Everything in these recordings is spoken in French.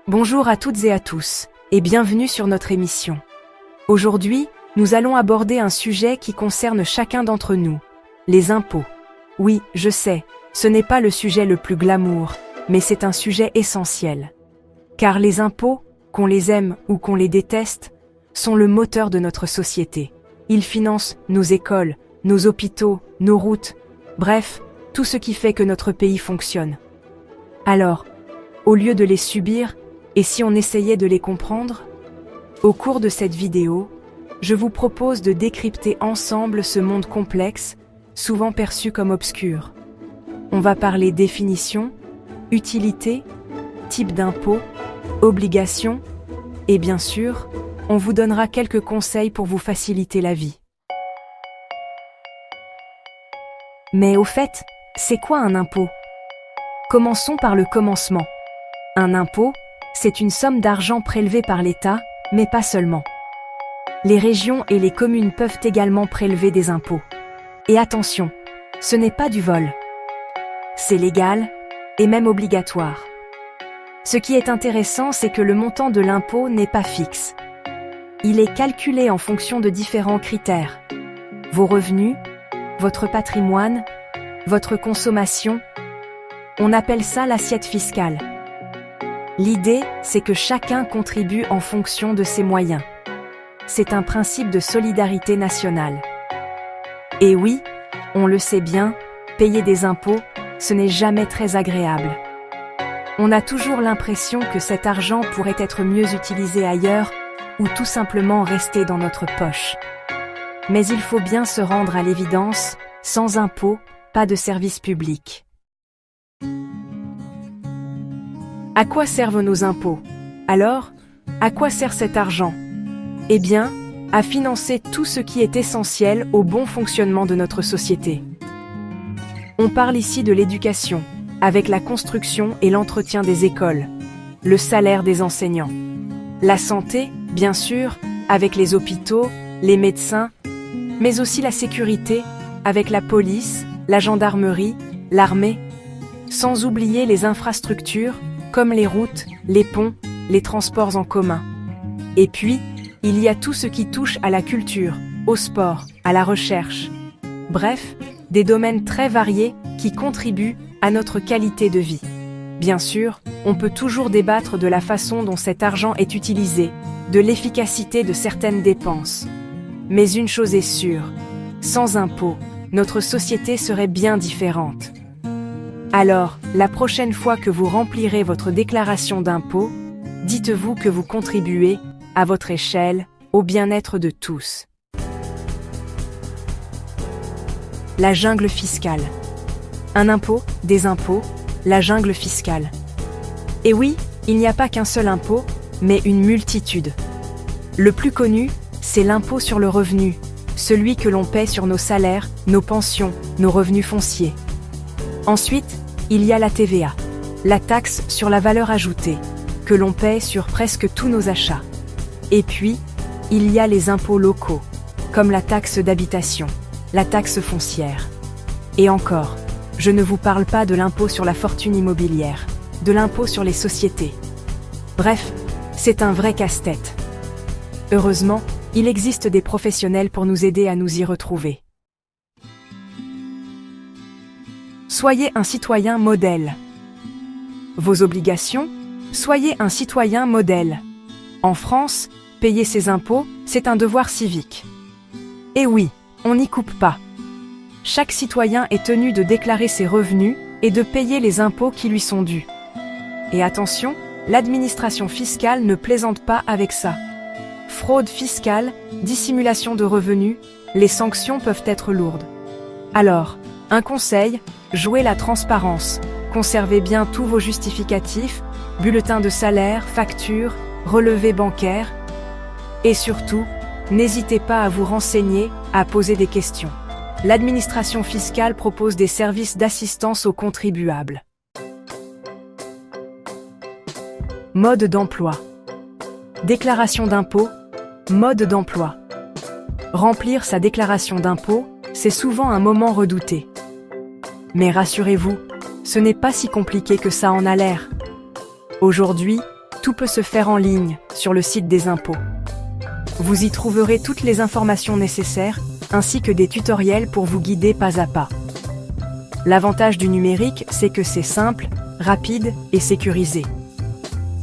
Bonjour à toutes et à tous, et bienvenue sur notre émission. Aujourd'hui, nous allons aborder un sujet qui concerne chacun d'entre nous, les impôts. Oui, je sais, ce n'est pas le sujet le plus glamour, mais c'est un sujet essentiel. Car les impôts, qu'on les aime ou qu'on les déteste, sont le moteur de notre société. Ils financent nos écoles, nos hôpitaux, nos routes, bref, tout ce qui fait que notre pays fonctionne. Alors, au lieu de les subir, et si on essayait de les comprendre? Au cours de cette vidéo, je vous propose de décrypter ensemble ce monde complexe, souvent perçu comme obscur. On va parler définition, utilité, type d'impôt, obligations, et bien sûr, on vous donnera quelques conseils pour vous faciliter la vie. Mais au fait, c'est quoi un impôt? Commençons par le commencement. Un impôt, c'est une somme d'argent prélevée par l'État, mais pas seulement. Les régions et les communes peuvent également prélever des impôts. Et attention, ce n'est pas du vol. C'est légal, et même obligatoire. Ce qui est intéressant, c'est que le montant de l'impôt n'est pas fixe. Il est calculé en fonction de différents critères. Vos revenus, votre patrimoine, votre consommation. On appelle ça l'assiette fiscale. L'idée, c'est que chacun contribue en fonction de ses moyens. C'est un principe de solidarité nationale. Et oui, on le sait bien, payer des impôts, ce n'est jamais très agréable. On a toujours l'impression que cet argent pourrait être mieux utilisé ailleurs ou tout simplement rester dans notre poche. Mais il faut bien se rendre à l'évidence, sans impôts, pas de service public. À quoi servent nos impôts? Alors, à quoi sert cet argent? Eh bien, à financer tout ce qui est essentiel au bon fonctionnement de notre société. On parle ici de l'éducation, avec la construction et l'entretien des écoles, le salaire des enseignants. La santé, bien sûr, avec les hôpitaux, les médecins, mais aussi la sécurité, avec la police, la gendarmerie, l'armée, sans oublier les infrastructures, comme les routes, les ponts, les transports en commun. Et puis, il y a tout ce qui touche à la culture, au sport, à la recherche. Bref, des domaines très variés qui contribuent à notre qualité de vie. Bien sûr, on peut toujours débattre de la façon dont cet argent est utilisé, de l'efficacité de certaines dépenses. Mais une chose est sûre, sans impôts, notre société serait bien différente. Alors, la prochaine fois que vous remplirez votre déclaration d'impôt, dites-vous que vous contribuez, à votre échelle, au bien-être de tous. La jungle fiscale. Un impôt, des impôts, la jungle fiscale. Et oui, il n'y a pas qu'un seul impôt, mais une multitude. Le plus connu, c'est l'impôt sur le revenu, celui que l'on paie sur nos salaires, nos pensions, nos revenus fonciers. Ensuite, il y a la TVA, la taxe sur la valeur ajoutée, que l'on paie sur presque tous nos achats. Et puis, il y a les impôts locaux, comme la taxe d'habitation, la taxe foncière. Et encore, je ne vous parle pas de l'impôt sur la fortune immobilière, de l'impôt sur les sociétés. Bref, c'est un vrai casse-tête. Heureusement, il existe des professionnels pour nous aider à nous y retrouver. Soyez un citoyen modèle. Vos obligations? Soyez un citoyen modèle. En France, payer ses impôts, c'est un devoir civique. Et oui, on n'y coupe pas. Chaque citoyen est tenu de déclarer ses revenus et de payer les impôts qui lui sont dus. Et attention, l'administration fiscale ne plaisante pas avec ça. Fraude fiscale, dissimulation de revenus, les sanctions peuvent être lourdes. Alors, un conseil, jouez la transparence. Conservez bien tous vos justificatifs, bulletins de salaire, factures, relevés bancaires. Et surtout, n'hésitez pas à vous renseigner, à poser des questions. L'administration fiscale propose des services d'assistance aux contribuables. Mode d'emploi. Déclaration d'impôt, mode d'emploi. Remplir sa déclaration d'impôt, c'est souvent un moment redouté. Mais rassurez-vous, ce n'est pas si compliqué que ça en a l'air. Aujourd'hui, Tout peut se faire en ligne, sur le site des impôts. Vous y trouverez toutes les informations nécessaires, ainsi que des tutoriels pour vous guider pas à pas. L'avantage du numérique, c'est que c'est simple, rapide et sécurisé.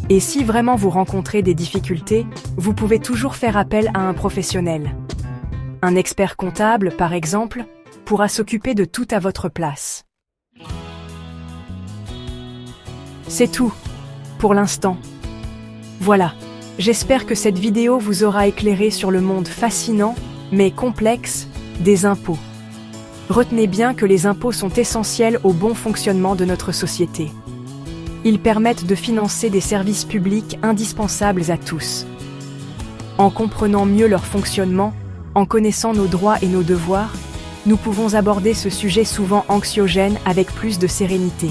Et si vraiment vous rencontrez des difficultés, vous pouvez toujours faire appel à un professionnel. Un expert comptable, par exemple, pourra s'occuper de tout à votre place. C'est tout, pour l'instant. Voilà, j'espère que cette vidéo vous aura éclairé sur le monde fascinant, mais complexe, des impôts. Retenez bien que les impôts sont essentiels au bon fonctionnement de notre société. Ils permettent de financer des services publics indispensables à tous. En comprenant mieux leur fonctionnement, en connaissant nos droits et nos devoirs, nous pouvons aborder ce sujet souvent anxiogène avec plus de sérénité.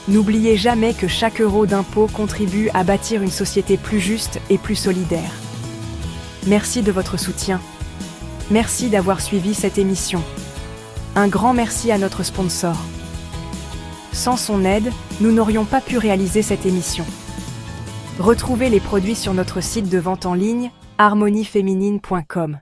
N'oubliez jamais que chaque euro d'impôt contribue à bâtir une société plus juste et plus solidaire. Merci de votre soutien. Merci d'avoir suivi cette émission. Un grand merci à notre sponsor. Sans son aide, nous n'aurions pas pu réaliser cette émission. Retrouvez les produits sur notre site de vente en ligne, harmonieféminine.com.